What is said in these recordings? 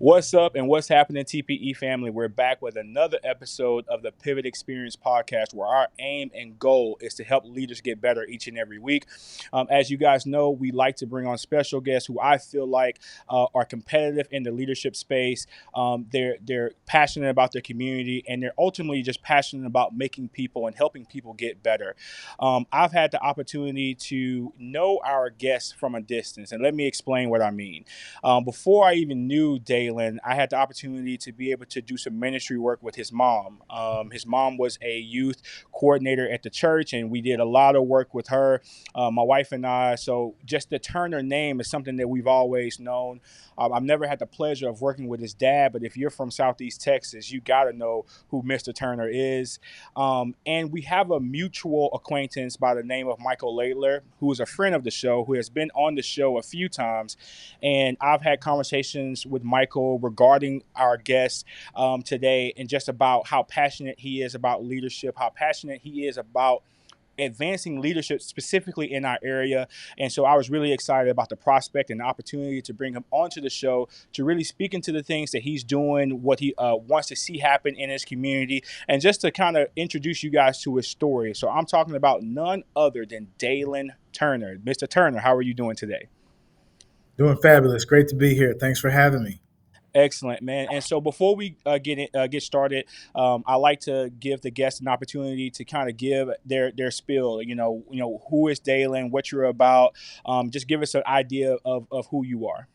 What's up and what's happening, TPE family? We're back with another episode of the Pivot Experience podcast, where our aim and goal is to help leaders get better each and every week. As you guys know, we like to bring on special guests who I feel like are competitive in the leadership space. They're passionate about their community, and they're ultimately just passionate about making people and helping people get better. I've had the opportunity to know our guests from a distance, and let me explain what I mean. Before I even knew Daylyn, I had the opportunity to be able to do some ministry work with his mom. His mom was a youth coordinator at the church, and we did a lot of work with her, my wife and I. So just the Turner name is something that we've always known. I've never had the pleasure of working with his dad, but if you're from Southeast Texas, you got to know who Mr. Turner is. And we have a mutual acquaintance by the name of Michael Laidler, who is a friend of the show, who has been on the show a few times. And I've had conversations with Michael regarding our guest today, and just about how passionate he is about leadership, how passionate he is about advancing leadership specifically in our area. And so I was really excited about the prospect and the opportunity to bring him onto the show to really speak into the things that he's doing, what he wants to see happen in his community, and just to kind of introduce you guys to his story. So I'm talking about none other than Daylyn Turner. Mr. Turner, how are you doing today? Doing fabulous. Great to be here. Thanks for having me. Excellent, man. And so before we get started, I like to give the guests an opportunity to kind of give their spiel. Who is Daylyn, what you're about. Just give us an idea of who you are.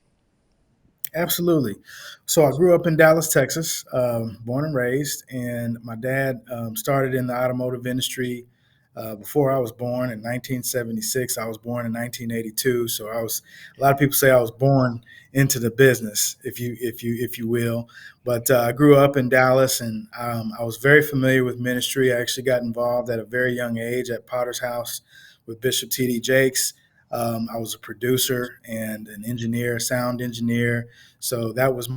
Absolutely. So I grew up in Dallas, Texas, born and raised, and my dad started in the automotive industry before I was born in 1976. I was born in 1982, so I was. A lot of people say I was born into the business, if you will. But I grew up in Dallas, and I was very familiar with ministry. I actually got involved at a very young age at Potter's House with Bishop T.D. Jakes. I was a producer and an engineer, sound engineer. So that was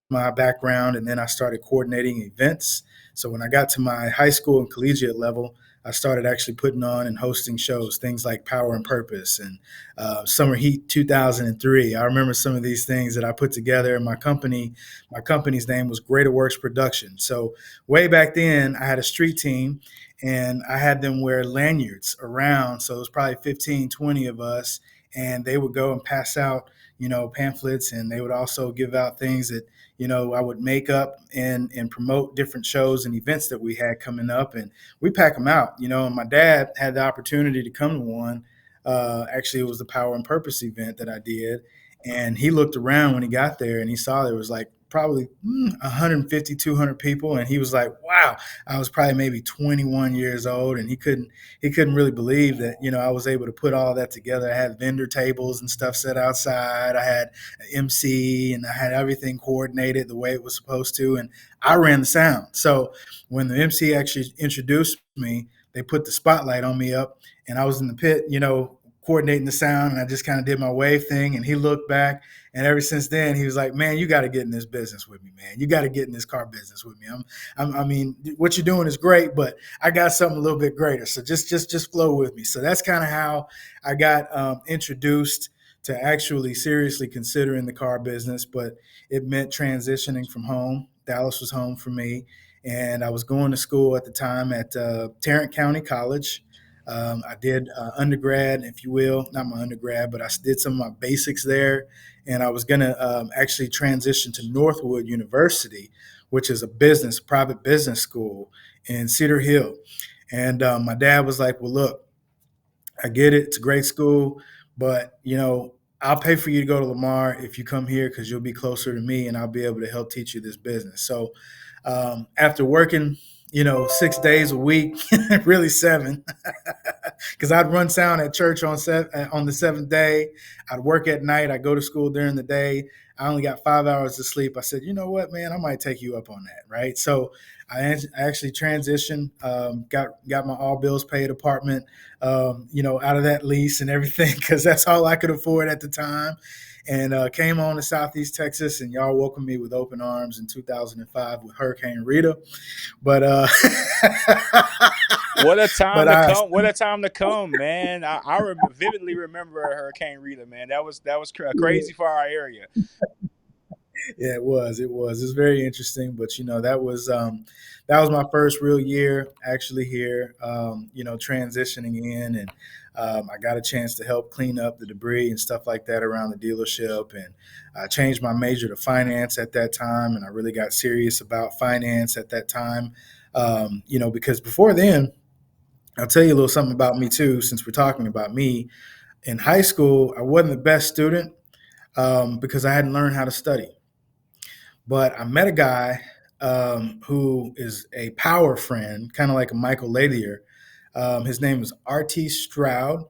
my background. And then I started coordinating events. So when I got to my high school and collegiate level, I started actually putting on and hosting shows, things like Power and Purpose and Summer Heat 2003. I remember some of these things that I put together. In my company's name was Greater Works Production. So way back then, I had a street team and I had them wear lanyards around. So it was probably 15, 20 of us. And they would go and pass out, pamphlets, and they would also give out things that, I would make up and promote different shows and events that we had coming up. And we pack them out, and my dad had the opportunity to come to one. Actually, it was the Power and Purpose event that I did. And he looked around when he got there and he saw there was like probably 150, 200 people. And he was like, wow, I was probably maybe 21 years old, and he couldn't really believe that I was able to put all that together. I had vendor tables and stuff set outside. I had an MC, and I had everything coordinated the way it was supposed to, and I ran the sound. So when the MC actually introduced me, they put the spotlight on me up, and I was in the pit, coordinating the sound, and I just kind of did my wave thing. And he looked back, and ever since then, he was like, "Man, you got to get in this business with me, man. You got to get in this car business with me. I mean, what you're doing is great, but I got something a little bit greater. So just flow with me." So that's kind of how I got introduced to actually seriously considering the car business. But it meant transitioning from home. Dallas was home for me, and I was going to school at the time at Tarrant County College. I did undergrad, if you will, not my undergrad, but I did some of my basics there. And I was going to actually transition to Northwood University, which is a private business school in Cedar Hill. And my dad was like, "Well, look, I get it. It's a great school, but I'll pay for you to go to Lamar if you come here because you'll be closer to me and I'll be able to help teach you this business." So after working, 6 days a week, really seven, because I'd run sound at church on the seventh day. I'd work at night. I'd go to school during the day. I only got 5 hours of sleep. I said, "You know what, man, I might take you up on that." Right. So I actually transitioned, got my all bills paid apartment, out of that lease and everything, because that's all I could afford at the time. And came on to Southeast Texas, and y'all welcomed me with open arms in 2005 with Hurricane Rita. But What a time but to I come! What a time to come, man! I vividly remember Hurricane Rita, man. That was crazy for our area. Yeah, it was. It was. It's very interesting, but that was my first real year actually here. Transitioning in, and I got a chance to help clean up the debris and stuff like that around the dealership. And I changed my major to finance at that time, and I really got serious about finance at that time. Because before then, I'll tell you a little something about me too. Since we're talking about me, in high school, I wasn't the best student because I hadn't learned how to study. But I met a guy who is a power friend, kind of like a Michael Lathier. His name is R.T. Stroud.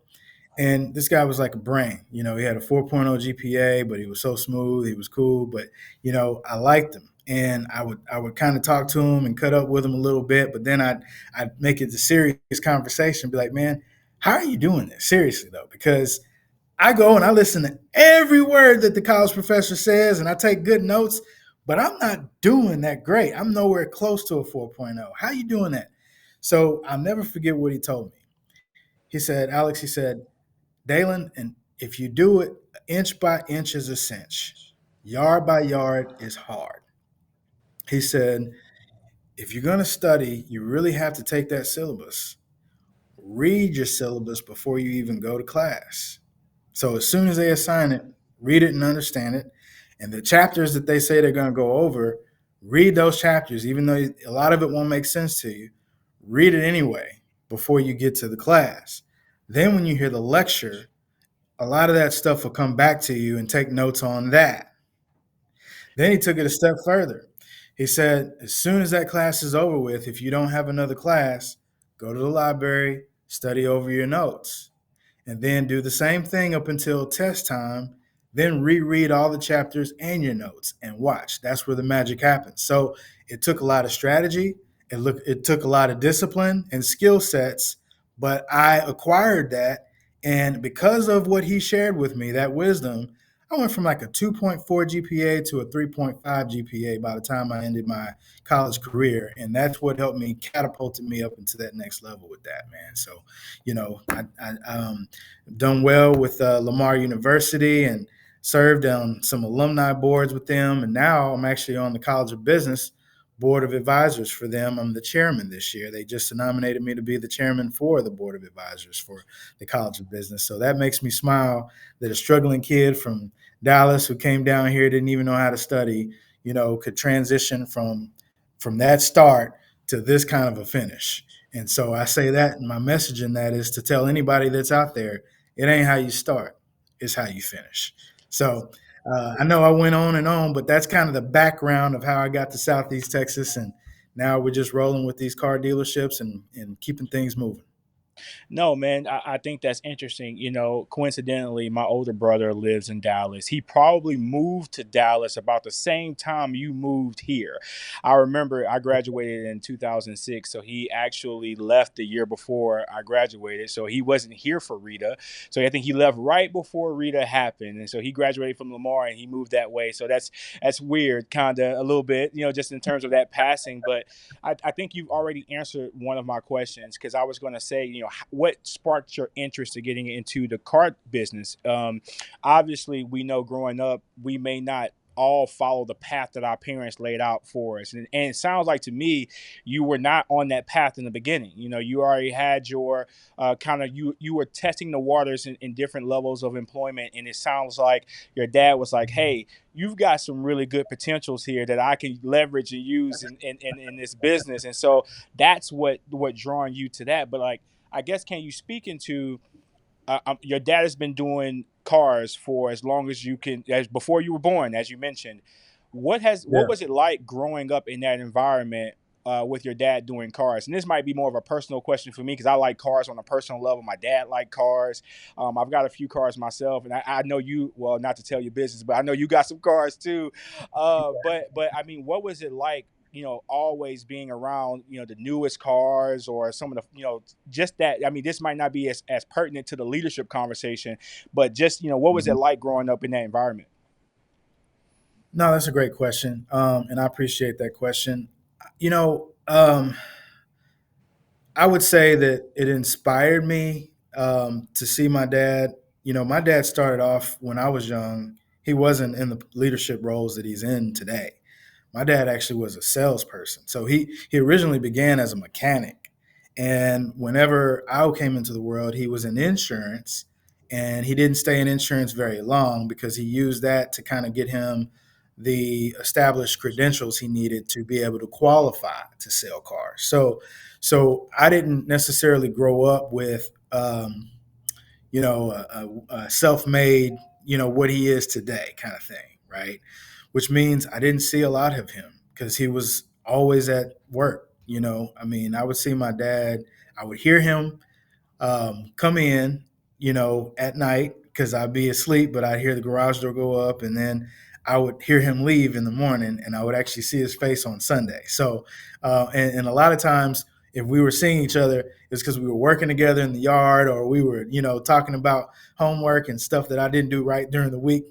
And this guy was like a brain. He had a 4.0 GPA, but he was so smooth. He was cool. But, I liked him. And I would kind of talk to him and cut up with him a little bit. But then I'd make it a serious conversation, be like, man, how are you doing this? Seriously, though, because I go and I listen to every word that the college professor says and I take good notes, but I'm not doing that great. I'm nowhere close to a 4.0. How you doing that? So I'll never forget what he told me. He said, Alex, he said, Daylon, and if you do it inch by inch is a cinch, yard by yard is hard. He said, if you're going to study, you really have to take that syllabus. Read your syllabus before you even go to class. So as soon as they assign it, read it and understand it. And the chapters that they say they're going to go over, read those chapters, even though a lot of it won't make sense to you. Read it anyway before you get to the class. Then when you hear the lecture, a lot of that stuff will come back to you and take notes on that. Then he took it a step further. He said, as soon as that class is over with, if you don't have another class, go to the library, study over your notes, and then do the same thing up until test time. Then reread all the chapters and your notes and watch. That's where the magic happens. So it took a lot of strategy. It took a lot of discipline and skill sets, but I acquired that. And because of what he shared with me, that wisdom, I went from like a 2.4 GPA to a 3.5 GPA by the time I ended my college career. And that's what helped me catapulted me up into that next level with that, man. So, I done well with Lamar University and served on some alumni boards with them. And now I'm actually on the College of Business board of advisors for them. I'm the chairman this year. They just nominated me to be the chairman for the board of advisors for the College of Business. So that makes me smile that a struggling kid from Dallas who came down here, didn't even know how to study, could transition from that start to this kind of a finish. And so I say that, and my message in that is to tell anybody that's out there, it ain't how you start, it's how you finish. So I know I went on, but that's kind of the background of how I got to Southeast Texas. And now we're just rolling with these car dealerships and keeping things moving. No, man, I think that's interesting. Coincidentally, my older brother lives in Dallas. He probably moved to Dallas about the same time you moved here. I remember I graduated in 2006, so he actually left the year before I graduated. So he wasn't here for Rita. So I think he left right before Rita happened, and so he graduated from Lamar and he moved that way. So that's weird, kind of a little bit, just in terms of that passing. But I think you've already answered one of my questions because I was going to say, what sparked your interest in getting into the car business? Obviously, we know growing up, we may not all follow the path that our parents laid out for us. And it sounds like to me, you were not on that path in the beginning. You already had your kind of, you were testing the waters in different levels of employment. And it sounds like your dad was like, hey, you've got some really good potentials here that I can leverage and use in this business. And so that's what drawing you to that. But like, I guess, can you speak into your dad has been doing cars for as long as you can, as before you were born, as you mentioned. What Yeah. was it like growing up in that environment with your dad doing cars? And this might be more of a personal question for me because I like cars on a personal level. My dad liked cars. I've got a few cars myself, and I know you. Well, not to tell your business, but I know you got some cars too. But I mean, what was it like? Always being around, the newest cars or some of the, just that. I mean, this might not be as pertinent to the leadership conversation, but just, what was it Mhm. like growing up in that environment? No, that's a great question. And I appreciate that question. You know, I would say that it inspired me to see my dad. My dad started off when I was young. he wasn't in the leadership roles that he's in today. My dad actually was a salesperson. So he originally began as a mechanic. And whenever I came into the world, he was in insurance, and he didn't stay in insurance very long because he used that to kind of get him the established credentials he needed to be able to qualify to sell cars. So I didn't necessarily grow up with a self-made, what he is today kind of thing, right? Which means I didn't see a lot of him because he was always at work. I mean, I would see my dad, I would hear him come in, at night because I'd be asleep, but I'd hear the garage door go up, and then I would hear him leave in the morning, and I would actually see his face on Sunday. So, and a lot of times, if we were seeing each other, it's because we were working together in the yard, or we were, talking about homework and stuff that I didn't do right during the week,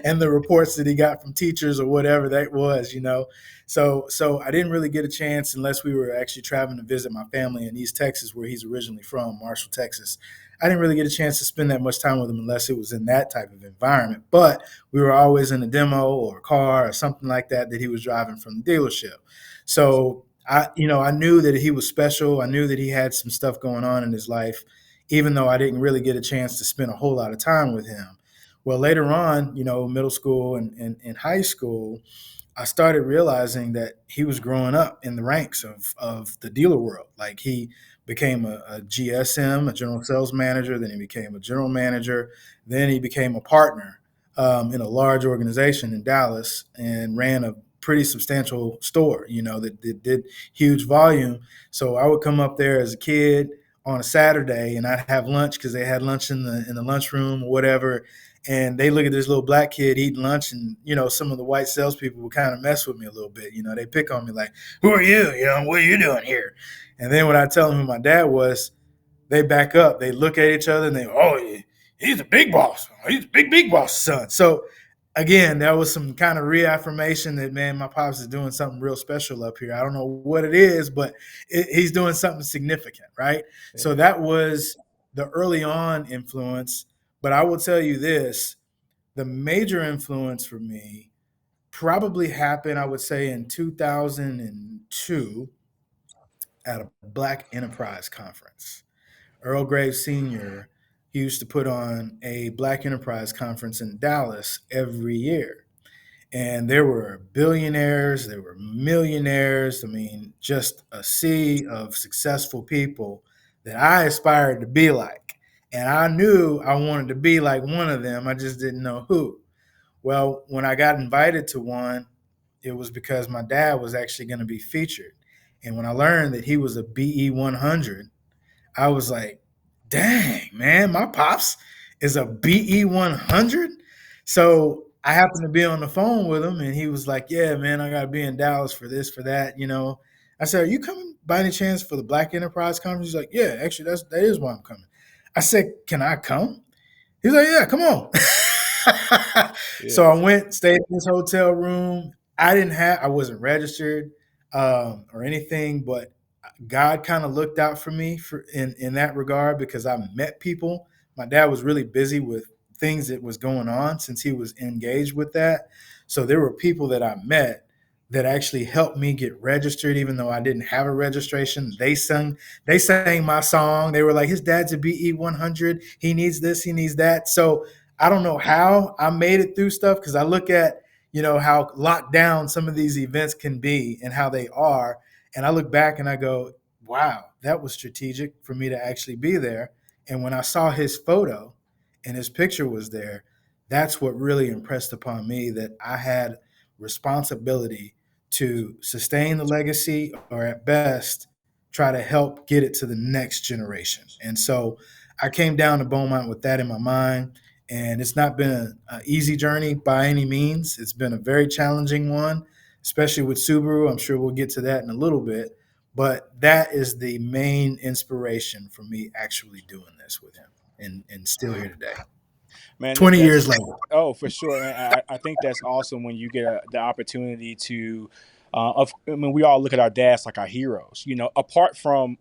and the reports that he got from teachers or whatever that was. So I didn't really get a chance unless we were actually traveling to visit my family in East Texas, where he's originally from, Marshall, Texas. I didn't really get a chance to spend that much time with him unless it was in that type of environment. But we were always in a demo or a car or something like that he was driving from the dealership. So I knew that he was special. I knew that he had some stuff going on in his life, even though I didn't really get a chance to spend a whole lot of time with him. Well, later on, middle school and high school, I started realizing that he was growing up in the ranks of the dealer world. Like he became a GSM, a general sales manager, then he became a general manager, then he became a partner in a large organization in Dallas and ran a pretty substantial store, that did huge volume. So I would come up there as a kid on a Saturday and I'd have lunch because they had lunch in the lunchroom or whatever, and they look at this little black kid eating lunch, and some of the white salespeople would kind of mess with me a little bit. They pick on me like, "Who are you? What are you doing here?" And then when I tell them who my dad was, they back up. They look at each other and they, "Oh, he's a big boss. He's a big boss son." So again, that was some kind of reaffirmation that, man, my pops is doing something real special up here. I don't know what it is, but he's doing something significant, right? So Yeah. that was the early on influence. But I will tell you this: the major influence for me probably happened, I would say, in 2002 at a Black Enterprise conference. Earl Graves Sr., he used to put on a Black Enterprise conference in Dallas every year. And there were billionaires, there were millionaires. I mean, just a sea of successful people that I aspired to be like. And I knew I wanted to be like one of them. I just didn't know who. Well, when I got invited to one, it was because my dad was actually going to be featured. And when I learned that he was a BE 100, I was like, dang, man, my pops is a BE 100. So I happened to be on the phone with him, and he was like, yeah, man, I got to be in Dallas for this, for that. I said, are you coming by any chance for the Black Enterprise Conference? He's like, yeah, actually, that is why I'm coming. I said, can I come? He's like, yeah, come on. So I Yes. went, stayed in this hotel room. I wasn't registered or anything, but God kind of looked out for me in that regard because I met people. My dad was really busy with things that was going on since he was engaged with that. So there were people that I met that actually helped me get registered, even though I didn't have a registration. They sang my song. They were like, his dad's a BE 100. He needs this, he needs that. So I don't know how I made it through stuff because I look at, how locked down some of these events can be and how they are. And I look back and I go, wow, that was strategic for me to actually be there. And when I saw his photo and his picture was there, that's what really impressed upon me that I had responsibility to sustain the legacy, or at best, try to help get it to the next generation. And so I came down to Beaumont with that in my mind. And it's not been an easy journey by any means. It's been a very challenging one, especially with Subaru. I'm sure we'll get to that in a little bit. But that is the main inspiration for me actually doing this with him and still here today, Man, 20 that's years later. oh, for sure, man. I think that's awesome when you get the opportunity to I mean, we all look at our dads like our heroes. You know, apart from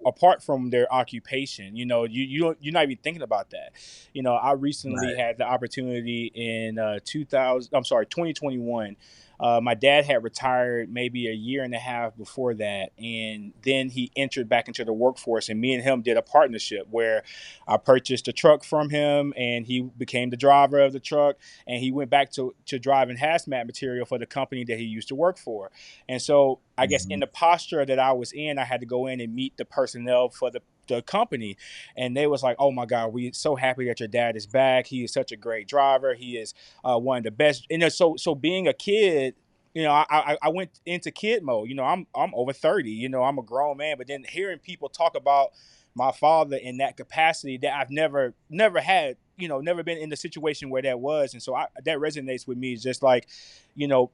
their occupation. You know, you're not even thinking about that. You know, I recently Right. had the opportunity in 2000. I'm sorry, 2021. My dad had retired maybe a year and a half before that, and then he entered back into the workforce. And me and him did a partnership where I purchased a truck from him, and he became the driver of the truck, and he went back to driving hazmat material for the company that he used to work for. And so I guess in Mhm. the posture that I was in, I had to go in and meet the personnel for the company. And they was like, oh my God, we so happy that your dad is back. He is such a great driver. He is one of the best. And so being a kid, you know, I went into kid mode. You know, I'm over 30. You know, I'm a grown man. But then hearing people talk about my father in that capacity that I've never had, you know, never been in the situation where that was. And so that resonates with me. It's just like, you know,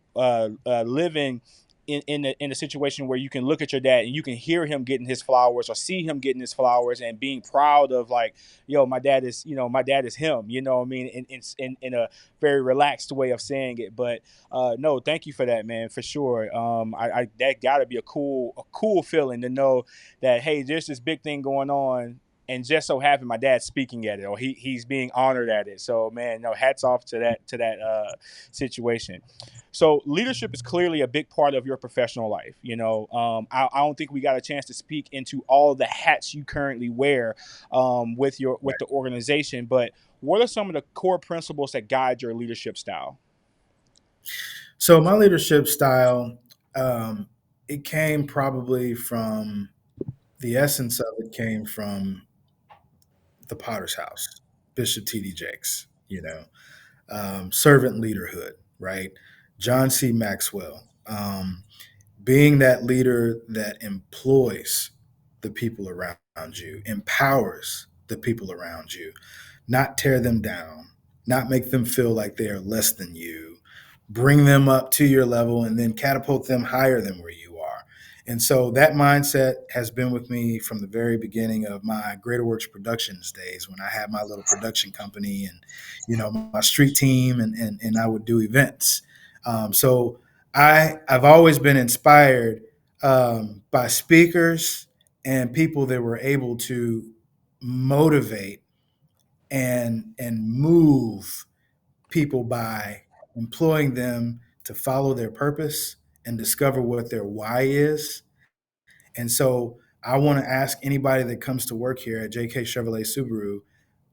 living in a situation where you can look at your dad and you can hear him getting his flowers or see him getting his flowers and being proud of, like, yo, my dad is, you know, my dad is him, you know what I mean, in a very relaxed way of saying it. But no, thank you for that, man, for sure. I that gotta be a cool feeling to know that, hey, there's this big thing going on, and just so happened my dad's speaking at it, or he's being honored at it. So man, no, hats off to that situation. So leadership is clearly a big part of your professional life. You know, I don't think we got a chance to speak into all the hats you currently wear with the organization. But what are some of the core principles that guide your leadership style? So my leadership style, um, it came probably from the essence of it came from the Potter's House, Bishop T.D. Jakes. Servant leaderhood, right? John C. Maxwell, being that leader that employs the people around you, empowers the people around you, not tear them down, not make them feel like they are less than you, bring them up to your level, and then catapult them higher than where you are. And so that mindset has been with me from the very beginning of my Greater Works Productions days when I had my little production company and, my street team and I would do events. So I've always been inspired by speakers and people that were able to motivate and move people by employing them to follow their purpose and discover what their why is. And so I want to ask anybody that comes to work here at JK Chevrolet Subaru,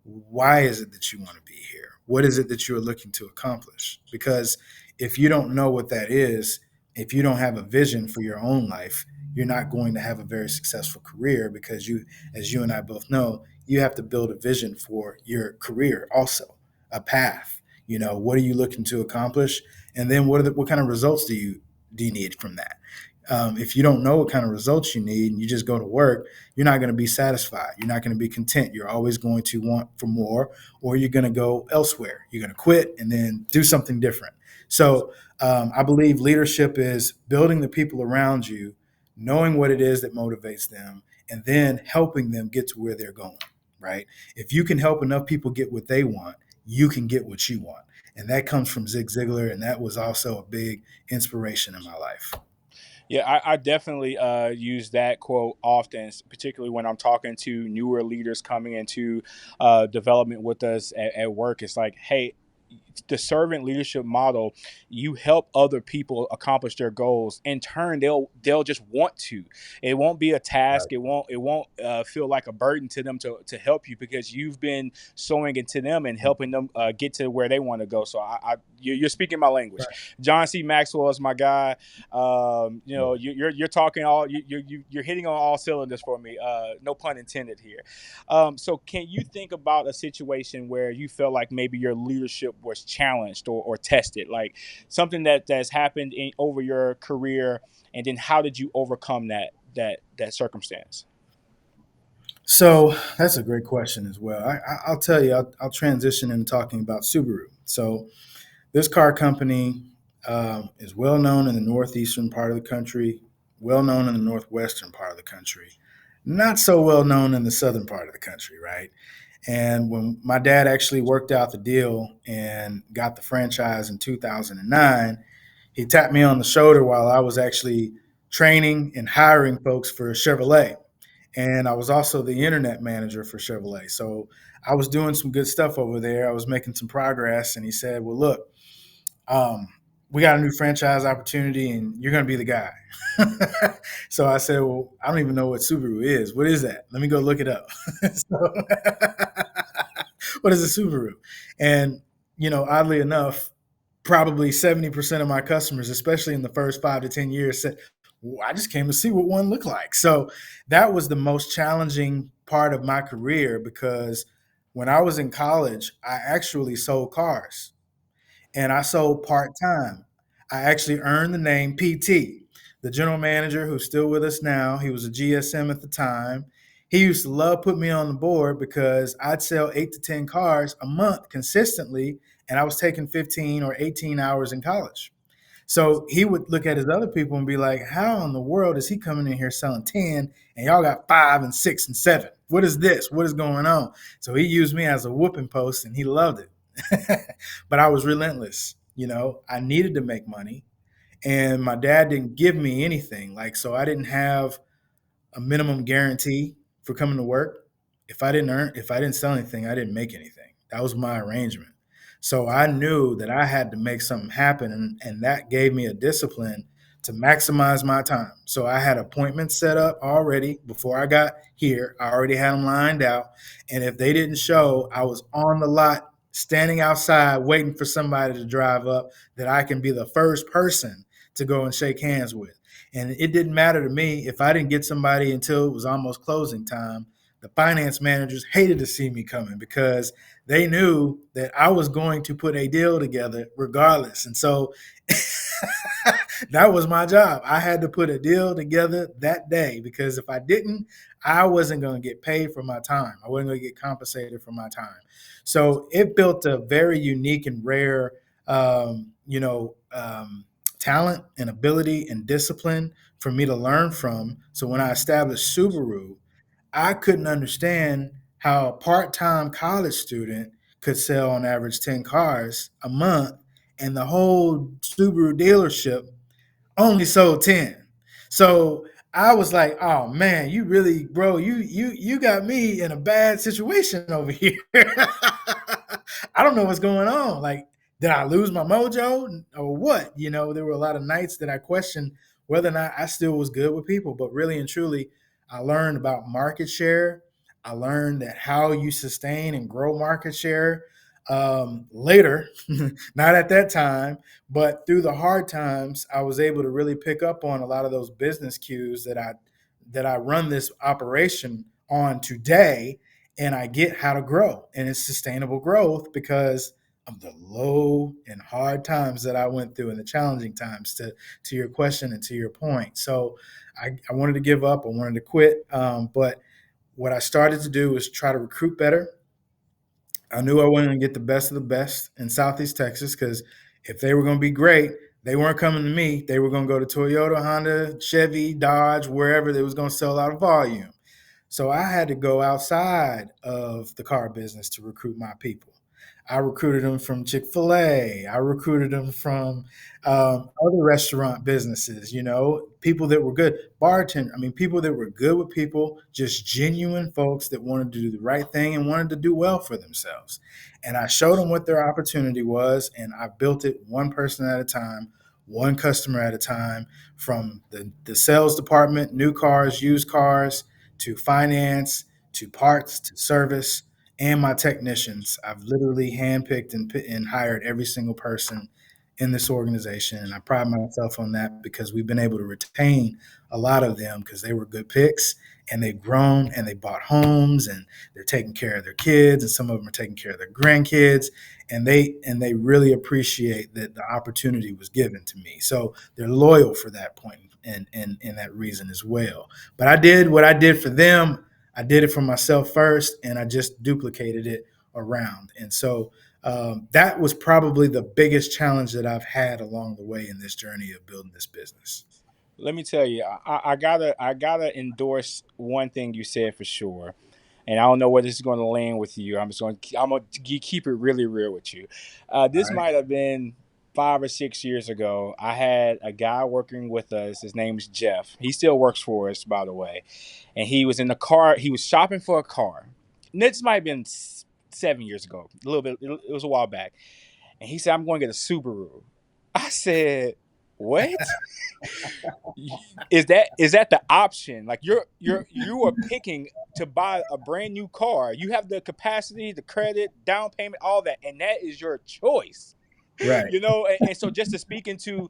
why is it that you want to be here? What is it that you are looking to accomplish? Because if you don't know what that is, if you don't have a vision for your own life, you're not going to have a very successful career because as you and I both know, you have to build a vision for your career also, a path. What are you looking to accomplish? And then what kind of results do you need from that? If you don't know what kind of results you need and you just go to work, you're not going to be satisfied. You're not going to be content. You're always going to want for more, or you're going to go elsewhere. You're going to quit and then do something different. So I believe leadership is building the people around you, knowing what it is that motivates them, and then helping them get to where they're going, right? If you can help enough people get what they want, you can get what you want. And that comes from Zig Ziglar. And that was also a big inspiration in my life. Yeah, I definitely use that quote often, particularly when I'm talking to newer leaders coming into development with us at work. It's like, hey, the servant leadership model, you help other people accomplish their goals. In turn, they'll just want to. It won't be a task. It won't feel like a burden to them to help you, because you've been sowing into them and helping them get to where they want to go. So you're speaking my language. Right. John C. Maxwell is my guy. You know, you're talking all you're hitting on all cylinders for me. No pun intended here. So can you think about a situation where you felt like maybe your leadership was challenged or tested, like something that's happened over your career, and then how did you overcome that circumstance? So that's a great question as well. I'll tell you, I'll transition into talking about Subaru. So this car company is well known in the northeastern part of the country, well known in the northwestern part of the country, not so well known in the southern part of the country, right? And when my dad actually worked out the deal and got the franchise in 2009, he tapped me on the shoulder while I was actually training and hiring folks for Chevrolet. And I was also the internet manager for Chevrolet. So I was doing some good stuff over there. I was making some progress. And he said, well, look, um, we got a new franchise opportunity and you're going to be the guy. So I said, well, I don't even know what Subaru is. What is that? Let me go look it up. So, what is a Subaru? And, oddly enough, probably 70% of my customers, especially in the first 5 to 10 years, said, well, I just came to see what one looked like. So that was the most challenging part of my career because when I was in college, I actually sold cars and I sold part time. I actually earned the name PT. The general manager, who's still with us now, he was a GSM at the time. He used to love put me on the board because I'd sell 8 to 10 cars a month consistently, and I was taking 15 or 18 hours in college. So he would look at his other people and be like, how in the world is he coming in here selling 10 and y'all got 5 and 6 and 7? What is this? What is going on? So he used me as a whooping post and he loved it. But I was relentless. I needed to make money and my dad didn't give me anything. So I didn't have a minimum guarantee for coming to work. If I didn't sell anything, I didn't make anything. That was my arrangement. So I knew that I had to make something happen, and that gave me a discipline to maximize my time. So I had appointments set up already before I got here. I already had them lined out, and if they didn't show, I was on the lot standing outside waiting for somebody to drive up that I can be the first person to go and shake hands with. And it didn't matter to me if I didn't get somebody until it was almost closing time. The finance managers hated to see me coming because they knew that I was going to put a deal together regardless. And so that was my job. I had to put a deal together that day because if I didn't, I wasn't going to get paid for my time. I wasn't going to get compensated for my time. So it built a very unique and rare, talent and ability and discipline for me to learn from. So when I established Subaru, I couldn't understand how a part-time college student could sell on average 10 cars a month and the whole Subaru dealership only sold 10. So I was like, oh man, you really, bro, you got me in a bad situation over here. I don't know what's going on. Like, did I lose my mojo or what? There were a lot of nights that I questioned whether or not I still was good with people. But really and truly, I learned about market share. I learned that how you sustain and grow market share later, not at that time, but through the hard times, I was able to really pick up on a lot of those business cues that I run this operation on today, and I get how to grow, and it's sustainable growth because of the low and hard times that I went through and the challenging times. To your question and to your point, so I wanted to give up, I wanted to quit, but what I started to do was try to recruit better. I knew I wasn't going to get the best of the best in Southeast Texas because if they were going to be great, they weren't coming to me. They were going to go to Toyota, Honda, Chevy, Dodge, wherever they was going to sell a lot of volume. So I had to go outside of the car business to recruit my people. I recruited them from Chick-fil-A. I recruited them from other restaurant businesses, people that were good. Bartender, people that were good with people, just genuine folks that wanted to do the right thing and wanted to do well for themselves. And I showed them what their opportunity was, and I built it one person at a time, one customer at a time, from the sales department, new cars, used cars, to finance, to parts, to service, and my technicians. I've literally handpicked and hired every single person in this organization. And I pride myself on that because we've been able to retain a lot of them because they were good picks and they've grown and they bought homes and they're taking care of their kids and some of them are taking care of their grandkids and they really appreciate that the opportunity was given to me. So they're loyal for that point and that reason as well. But I did what I did for them. I did it for myself first, and I just duplicated it around. And so that was probably the biggest challenge that I've had along the way in this journey of building this business. Let me tell you, I gotta endorse one thing you said for sure, and I don't know where this is going to land with you. I'm gonna keep it really real with you. All This right. might have been. 5 or 6 years ago, I had a guy working with us. His name is Jeff. He still works for us, by the way. And he was in the car. He was shopping for a car. This might have been 7 years ago, a little bit. It was a while back. And he said, "I'm going to get a Subaru." I said, "What? Is that the option? Like you are picking to buy a brand new car. You have the capacity, the credit, down payment, all that, and that is your choice." Right. And so just to speak into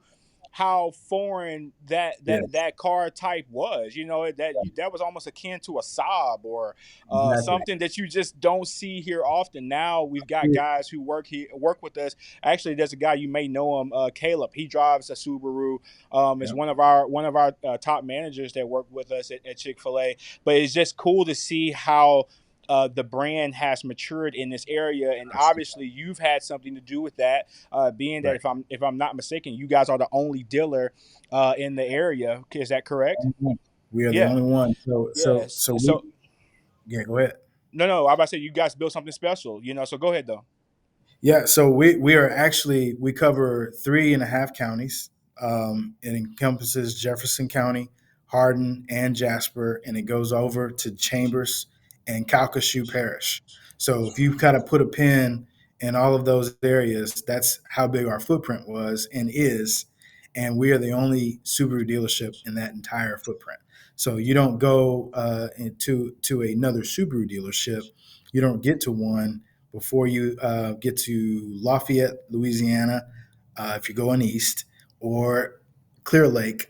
how foreign Yes. that car type was, that was almost akin to a sob, or Exactly. something that you just don't see here often. Now we've got guys who work with us. Actually, there's a guy, you may know him, Caleb. He drives a Subaru. Is Yeah. one of our top managers that work with us at Chick-fil-A. But it's just cool to see how the brand has matured in this area, and obviously you've had something to do with that, being that Right. if I'm not mistaken, you guys are the only dealer in the area. Is that correct? We are the Yeah. only one. So so Yes. so we So yeah, go ahead. no, I about to say you guys built something special. So go ahead though. Yeah, so we are actually we cover 3.5 counties. It encompasses Jefferson County, Hardin, and Jasper, and it goes over to Chambers and Calcasieu Parish. So if you kind of put a pin in all of those areas, that's how big our footprint was and is. And we are the only Subaru dealership in that entire footprint. So you don't go to another Subaru dealership. You don't get to one before you get to Lafayette, Louisiana, if you're going east, or Clear Lake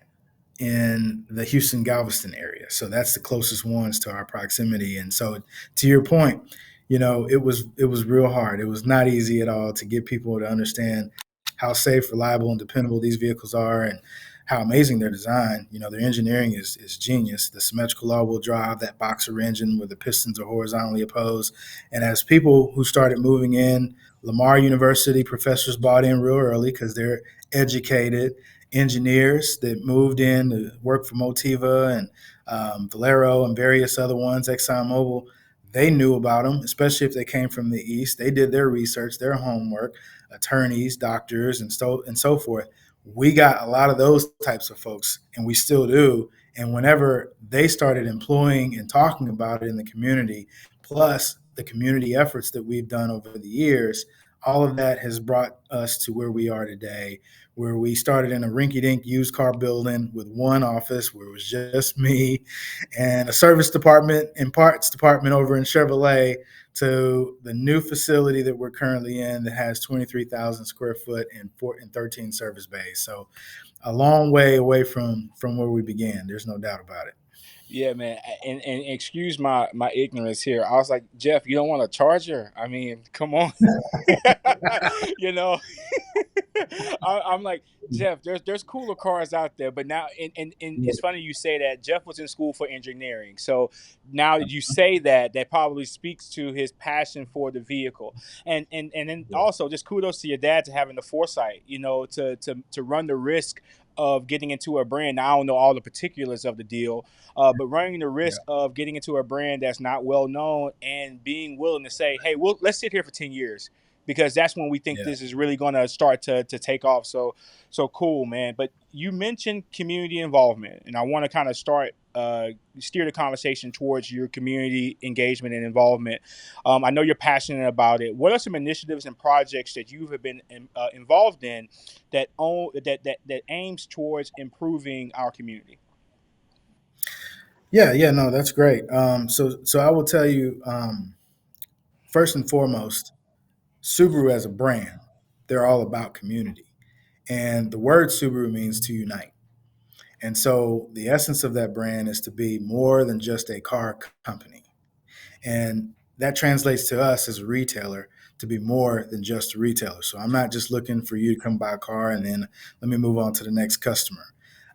in the Houston Galveston area. So that's the closest ones to our proximity. And so, to your point, it was real hard. It was not easy at all to get people to understand how safe, reliable, and dependable these vehicles are, and how amazing they're designed. Their engineering is genius. The symmetrical all-wheel drive, that boxer engine where the pistons are horizontally opposed. And as people who started moving in, Lamar University professors bought in real early because they're educated engineers that moved in to work for Motiva and Valero and various other ones, ExxonMobil. They knew about them, especially if they came from the East. They did their research, their homework, attorneys, doctors, and so forth. We got a lot of those types of folks, and we still do. And whenever they started employing and talking about it in the community, plus the community efforts that we've done over the years, all of that has brought us to where we are today, where we started in a rinky-dink used car building with one office where it was just me and a service department and parts department over in Chevrolet, to the new facility that we're currently in that has 23,000 square foot and 13 service bays. So a long way away from where we began. There's no doubt about it. Yeah, man. And excuse my ignorance here. I was like, Jeff, you don't want a charger? I mean, come on. you know, I'm like, Jeff, there's cooler cars out there, but now, and Yeah, it's funny you say that. Jeff was in school for engineering, so now that you say that, that probably speaks to his passion for the vehicle, and then yeah, also just kudos to your dad to having the foresight, to run the risk of getting into a brand. Now I don't know all the particulars of the deal, but running the yeah, risk of getting into a brand that's not well known and being willing to say, hey, well, let's sit here for 10 years, because that's when we think yeah. this is really going to start to take off. So cool, man. But you mentioned community involvement, and I want to kind of steer the conversation towards your community engagement and involvement. I know you're passionate about it. What are some initiatives and projects that you have been involved in that aims towards improving our community? Yeah, yeah, no, that's great. So I will tell you, first and foremost, Subaru as a brand, they're all about community. And the word Subaru means to unite. And so the essence of that brand is to be more than just a car company. And that translates to us as a retailer to be more than just a retailer. So I'm not just looking for you to come buy a car and then let me move on to the next customer.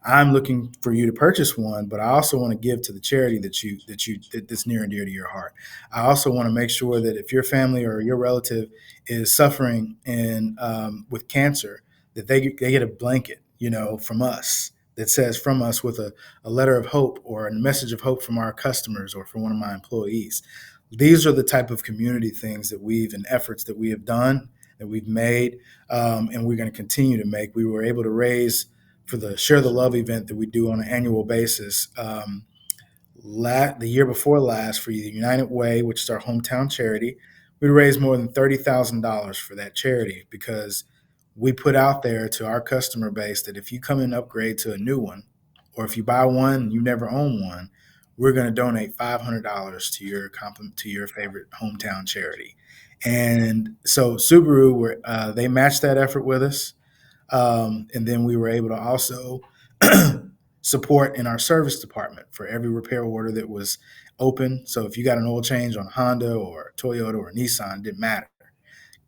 I'm looking for you to purchase one, but I also want to give to the charity that's near and dear to your heart. I also want to make sure that if your family or your relative is suffering with cancer, that they get a blanket, from us, that says from us with a letter of hope or a message of hope from our customers or from one of my employees. These are the type of community things that and efforts that we have done. that we've made, and we're going to continue to make. We were able to raise for the Share the Love event that we do on an annual basis. The year before last for the United Way, which is our hometown charity, we raised more than $30,000 for that charity because we put out there to our customer base that if you come and upgrade to a new one, or if you buy one and you never own one, we're going to donate $500 to your favorite hometown charity. And so Subaru, they matched that effort with us. And then we were able to also support in our service department for every repair order that was open. So if you got an oil change on Honda or Toyota or Nissan, it didn't matter.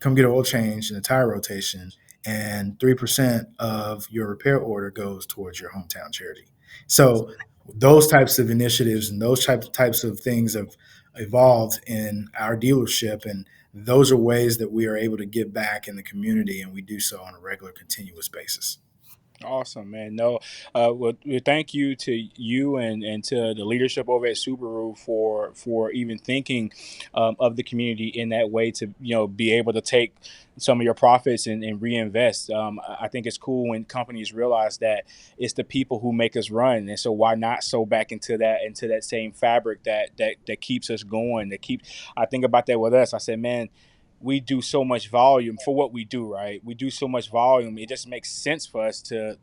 Come get an oil change and a tire rotation, and 3% of your repair order goes towards your hometown charity. So those types of initiatives and those types of things have evolved in our dealership, and those are ways that we are able to give back in the community, and we do so on a regular, continuous basis. Awesome, man. No, well, thank you to you and to the leadership over at Subaru for even thinking of the community in that way to be able to take some of your profits and reinvest. I think it's cool when companies realize that it's the people who make us run, and so why not sew back into that same fabric that keeps us going. That keep I think about that with us. I said, man, we do so much volume for what we do, right? We do so much volume. It just makes sense for us to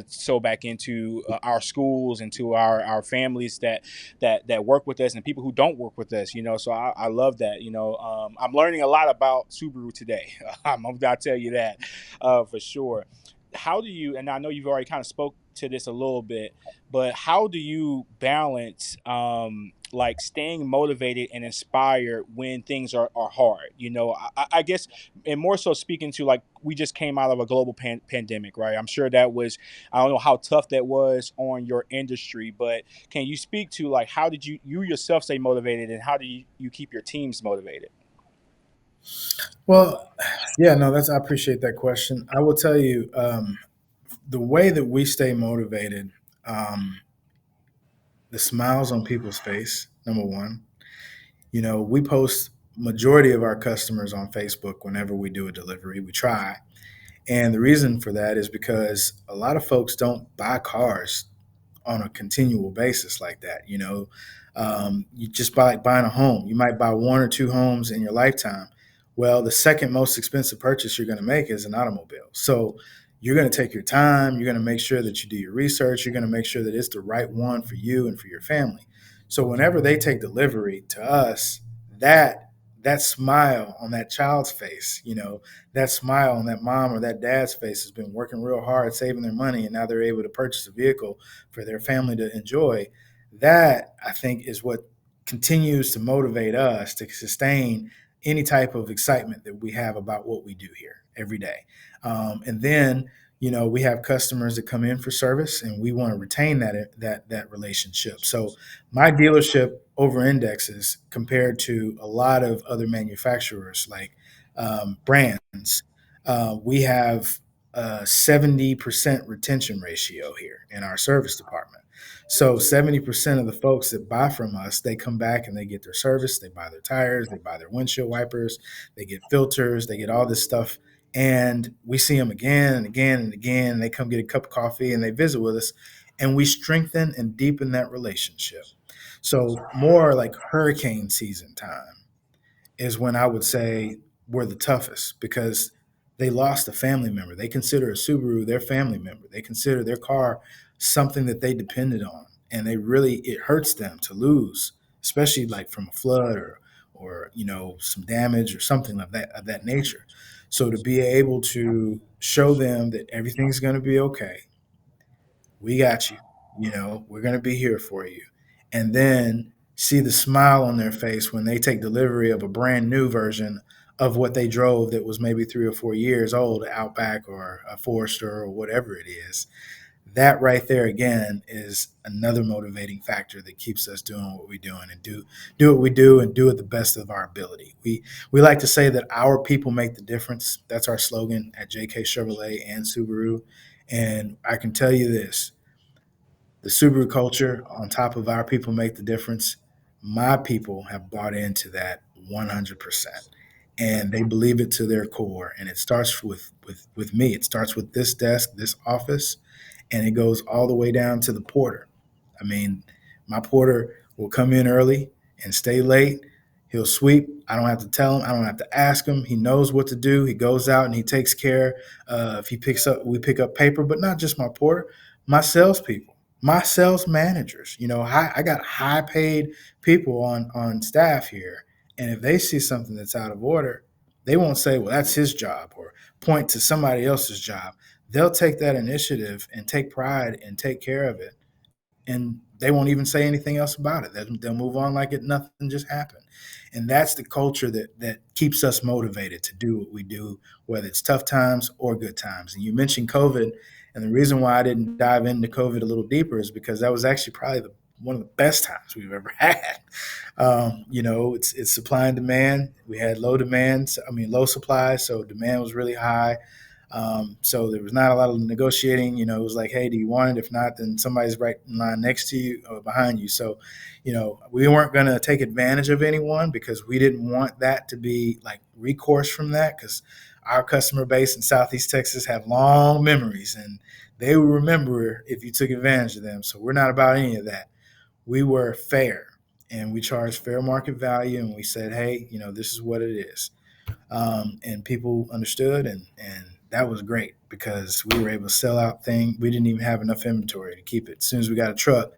sew back into our schools, into our families that work with us and people who don't work with us. So I love that. I'm learning a lot about Subaru today. I'll tell you that for sure. How do you? And I know you've already kind of spoke to this a little bit, but how do you balance like staying motivated and inspired when things are hard? I guess, and more so speaking to, like, we just came out of a global pandemic, right? I'm sure that was, I don't know how tough that was on your industry, but can you speak to, like, how did you yourself stay motivated, and how do you keep your teams motivated? Well, yeah, no, I appreciate that question. I will tell you, the way that we stay motivated, the smiles on people's face, number one. We post majority of our customers on Facebook whenever we do a delivery. We try. And the reason for that is because a lot of folks don't buy cars on a continual basis like that. You just like buying a home. You might buy one or two homes in your lifetime. Well, the second most expensive purchase you're going to make is an automobile. So you're going to take your time. You're going to make sure that you do your research. You're going to make sure that it's the right one for you and for your family. So whenever they take delivery to us, that smile on that child's face, that smile on that mom or that dad's face has been working real hard, saving their money, and now they're able to purchase a vehicle for their family to enjoy. That, I think, is what continues to motivate us to sustain any type of excitement that we have about what we do here every day. And then, we have customers that come in for service, and we want to retain that relationship. So my dealership over indexes compared to a lot of other manufacturers, like brands. We have a 70% retention ratio here in our service department. So 70% of the folks that buy from us, they come back and they get their service, they buy their tires, they buy their windshield wipers, they get filters, they get all this stuff. And we see them again and again and again. And they come get a cup of coffee and they visit with us, and we strengthen and deepen that relationship. So more like hurricane season time is when I would say we're the toughest, because they lost a family member. They consider a Subaru their family member. They consider their car something that they depended on, and it hurts them to lose, especially like from a flood or some damage or something of that nature. So to be able to show them that everything's going to be okay, we got you. We're going to be here for you. And then see the smile on their face when they take delivery of a brand new version of what they drove that was maybe 3 or 4 years old, Outback or a Forester or whatever it is. That right there again is another motivating factor that keeps us doing what we're doing, and do what we do and do it the best of our ability. We like to say that our people make the difference. That's our slogan at JK Chevrolet and Subaru. And I can tell you this: the Subaru culture, on top of our people make the difference, my people have bought into that 100%. and they believe it to their core. And it starts with me. It starts with this desk, this office, and it goes all the way down to the porter. I mean, my porter will come in early and stay late. He'll sweep. I don't have to tell him. I don't have to ask him. He knows what to do. He goes out and he takes care. If he picks up, we pick up paper, but not just my porter, my salespeople, my sales managers. I got high paid people on staff here, and if they see something that's out of order, they won't say, "Well, that's his job," or point to somebody else's job. They'll take that initiative and take pride and take care of it, and they won't even say anything else about it. They'll move on like it nothing just happened. And that's the culture that keeps us motivated to do what we do, whether it's tough times or good times. And you mentioned COVID, and the reason why I didn't dive into COVID a little deeper is because that was actually probably one of the best times we've ever had. It's supply and demand. We had low demand, I mean low supply, so demand was really high. So there was not a lot of negotiating. It was like, hey, do you want it? If not, then somebody's right in line next to you or behind you. So, we weren't going to take advantage of anyone because we didn't want that to be like recourse from that, because our customer base in Southeast Texas have long memories and they will remember if you took advantage of them. So we're not about any of that. We were fair and we charged fair market value, and we said, hey, this is what it is. And people understood, and that was great because we were able to sell out things. We didn't even have enough inventory to keep it. As soon as we got a truck,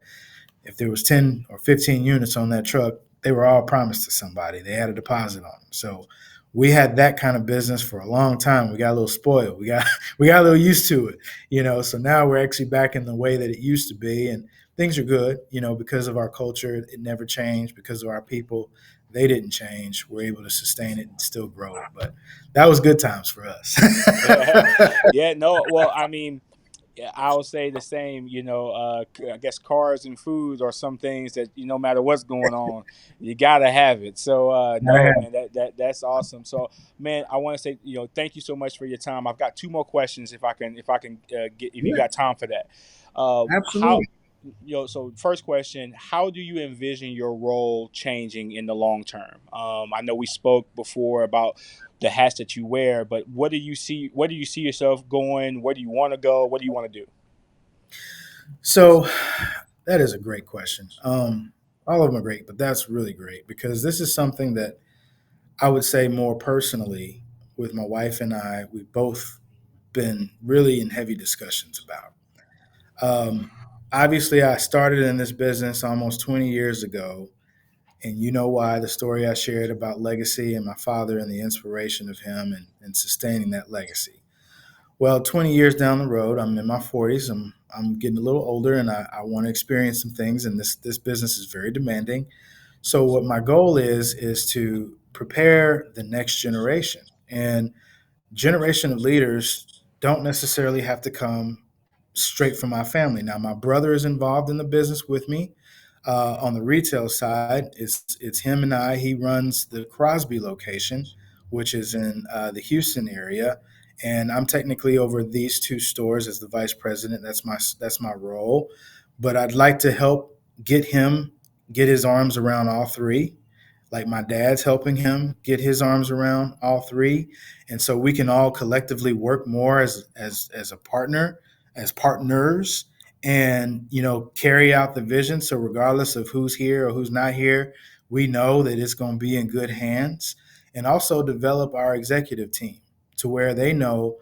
if there was 10 or 15 units on that truck, they were all promised to somebody. They had a deposit on them. So we had that kind of business for a long time. We got a little spoiled. We got we got a little used to it, So now we're actually back in the way that it used to be, and things are good, because of our culture. It never changed. Because of our people, they didn't change. We're able to sustain it and still grow it. But that was good times for us. Yeah, no, well, I mean, yeah, I'll say the same. I guess cars and food are some things that no matter what's going on, you gotta have it. So no, man, that's awesome. So man, I want to say thank you so much for your time. I've got two more questions if I can get if you Yeah, got time for that. How absolutely. so first question, how do you envision your role changing in the long term? I know we spoke before about the hats that you wear, but where do you see yourself going? Where do you want to go? What do you want to do? So that is a great question. All of them are great, but that's really great because this is something that I would say more personally with my wife and I, we've both been really in heavy discussions about. Um, Obviously, I started in this business almost 20 years ago, and you know why, the story I shared about legacy and my father and the inspiration of him and sustaining that legacy. Well, 20 years down the road, I'm in my 40s. I'm getting a little older, and I want to experience some things. And this business is very demanding. So, what my goal is to prepare the next generation. And generation of leaders don't necessarily have to come straight from my family. Now, my brother is involved in the business with me. On the retail side, it's him and I. He runs the Crosby location, which is in the Houston area, and I'm technically over these two stores as the vice president. That's my role, but I'd like to help get his arms around all three. Like my dad's helping him get his arms around all three, and so we can all collectively work more as a partner, as partners, and carry out the vision. So regardless of who's here or who's not here, we know that it's going to be in good hands. And also develop our executive team to where they know,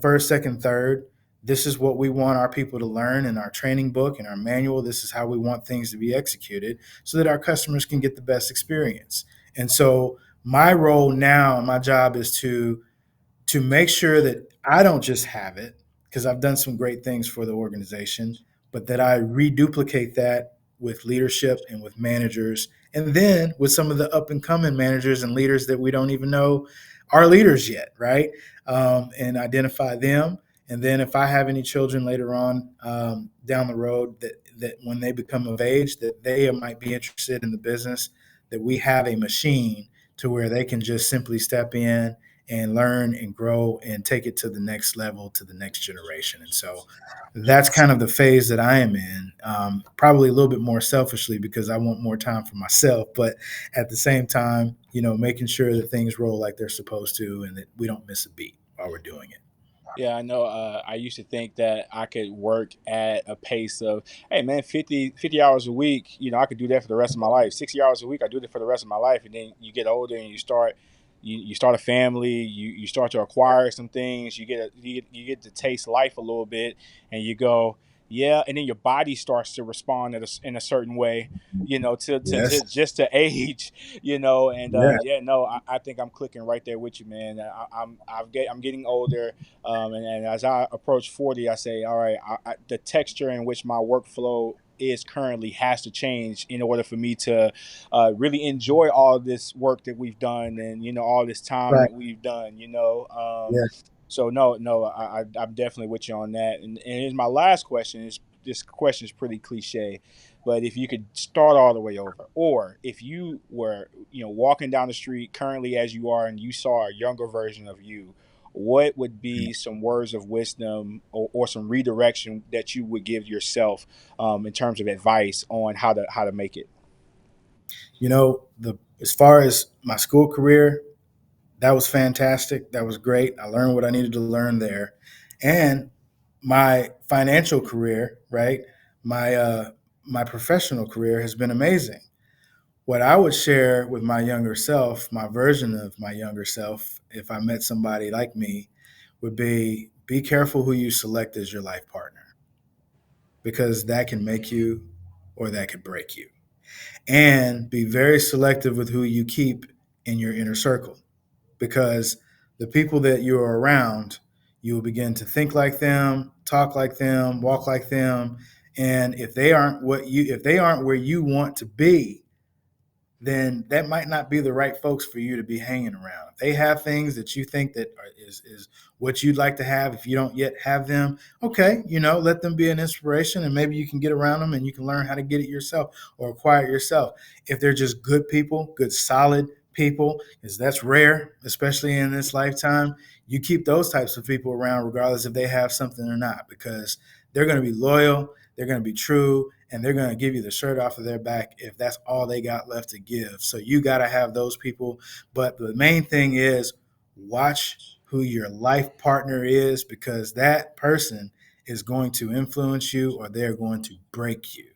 first, second, third, this is what we want our people to learn in our training book and our manual. This is how we want things to be executed so that our customers can get the best experience. And so my role now, my job is to make sure that I don't just have it, because I've done some great things for the organization, but that I reduplicate that with leadership and with managers, and then with some of the up and coming managers and leaders that we don't even know are leaders yet, right? And identify them. And then if I have any children later on down the road that when they become of age, that they might be interested in the business, that we have a machine to where they can just simply step in and learn and grow and take it to the next level, to the next generation. And so that's kind of the phase that I am in. Probably a little bit more selfishly because I want more time for myself, but at the same time, making sure that things roll like they're supposed to and that we don't miss a beat while we're doing it. Yeah, I know. I used to think that I could work at a pace of, hey, man, 50 hours a week. I could do that for the rest of my life. 60 hours a week, I do that for the rest of my life. And then you get older and you start a family. You start to acquire some things. You get to taste life a little bit, and you go, yeah. And then your body starts to respond in a certain way. To Yes. just to age. And Yeah. yeah, no, I think I'm clicking right there with you, man. I'm getting older, and as I approach 40, I say, all right, the texture in which my workflow is currently has to change in order for me to really enjoy all this work that we've done, and all this time Right. that we've done. Yeah. So no, I'm definitely with you on that. And here's my last question. This question is pretty cliche, but if you could start all the way over, or if you were walking down the street currently as you are, and you saw a younger version of you, what would be some words of wisdom, or some redirection that you would give yourself, in terms of advice on how to make it? The as far as my school career, that was fantastic. That was great. I learned what I needed to learn there. And my financial career, right? My professional career has been amazing. What I would share with my younger self, my version of my younger self, if I met somebody like me, would be careful who you select as your life partner, because that can make you or that could break you. And be very selective with who you keep in your inner circle, because the people that you're around, you will begin to think like them, talk like them, walk like them. And if they aren't where you want to be, then that might not be the right folks for you to be hanging around. If they have things that you think is what you'd like to have, if you don't yet have them, okay, let them be an inspiration, and maybe you can get around them and you can learn how to get it yourself or acquire it yourself. If they're just good people, good solid people, because that's rare, especially in this lifetime, you keep those types of people around regardless if they have something or not, because they're going to be loyal, they're going to be true, and they're going to give you the shirt off of their back if that's all they got left to give. So you got to have those people. But the main thing is watch who your life partner is, because that person is going to influence you or they're going to break you.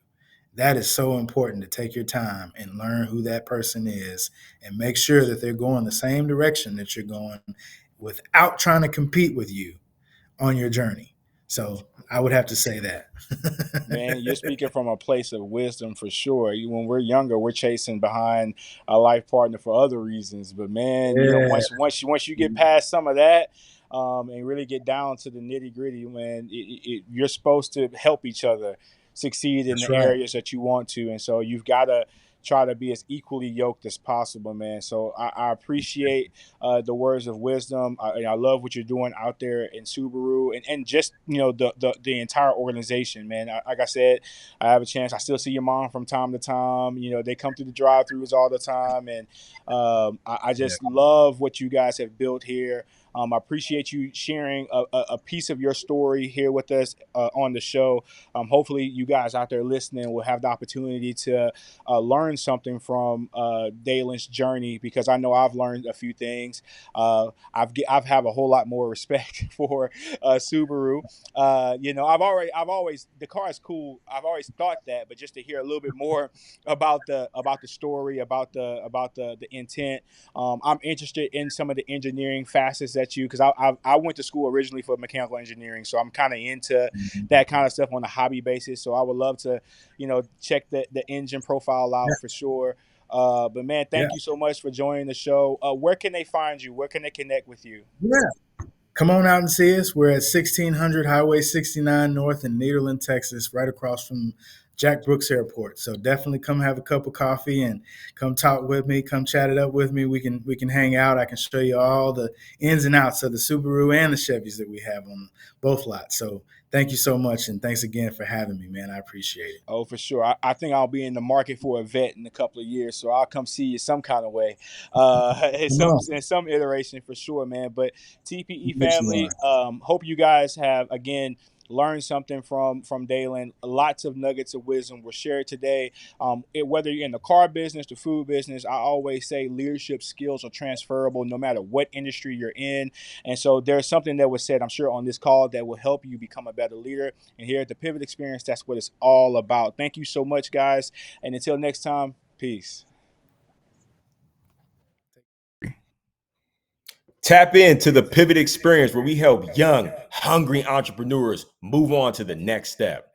That is so important, to take your time and learn who that person is and make sure that they're going the same direction that you're going without trying to compete with you on your journey. So I would have to say that. Man, you're speaking from a place of wisdom for sure. When we're younger, we're chasing behind a life partner for other reasons. But man, Yeah, once you get past some of that, and really get down to the nitty gritty, man, you're supposed to help each other succeed in that's the right. areas that you want to, and so you've got to try to be as equally yoked as possible, man. So I appreciate the words of wisdom. And I love what you're doing out there in Subaru, and just the entire organization, man. Like I said, I have a chance. I still see your mom from time to time. They come through the drive-throughs all the time, and I Yeah. just love what you guys have built here. I appreciate you sharing a piece of your story here with us on the show. Hopefully, you guys out there listening will have the opportunity to learn something from Daylyn's journey, because I know I've learned a few things. I've have a whole lot more respect for Subaru. I've always the car is cool. I've always thought that, but just to hear a little bit more about the story, about the intent. I'm interested in some of the engineering facets that because I went to school originally for mechanical engineering, so I'm kind of into Mhm. that kind of stuff on a hobby basis. So I would love to check the engine profile Yeah. out for sure. But man, Yeah. thank you so much for joining the show. Where can they find you? Where can they connect with you? Yeah. Come on out and see us. We're at 1600 Highway 69 North in Nederland, Texas, right across from Jack Brooks Airport. So definitely come have a cup of coffee and come talk with me. Come chat it up with me. We can hang out. I can show you all the ins and outs of the Subaru and the Chevys that we have on both lots. So thank you so much, and thanks again for having me, man. I appreciate it. Oh, for sure. I think I'll be in the market for a vet in a couple of years, so I'll come see you some kind of way, Come on, in some iteration for sure, man. But TPE bet you family, are. hope you guys have again learned something from Daylyn. Lots of nuggets of wisdom were shared today. Whether you're in the car business, the food business, I always say leadership skills are transferable no matter what industry you're in. And so there's something that was said, I'm sure, on this call that will help you become a better leader. And here at the Pivot Experience, that's what it's all about. Thank you so much, guys. And until next time, peace. Tap into the Pivot Experience where we help young, hungry entrepreneurs move on to the next step.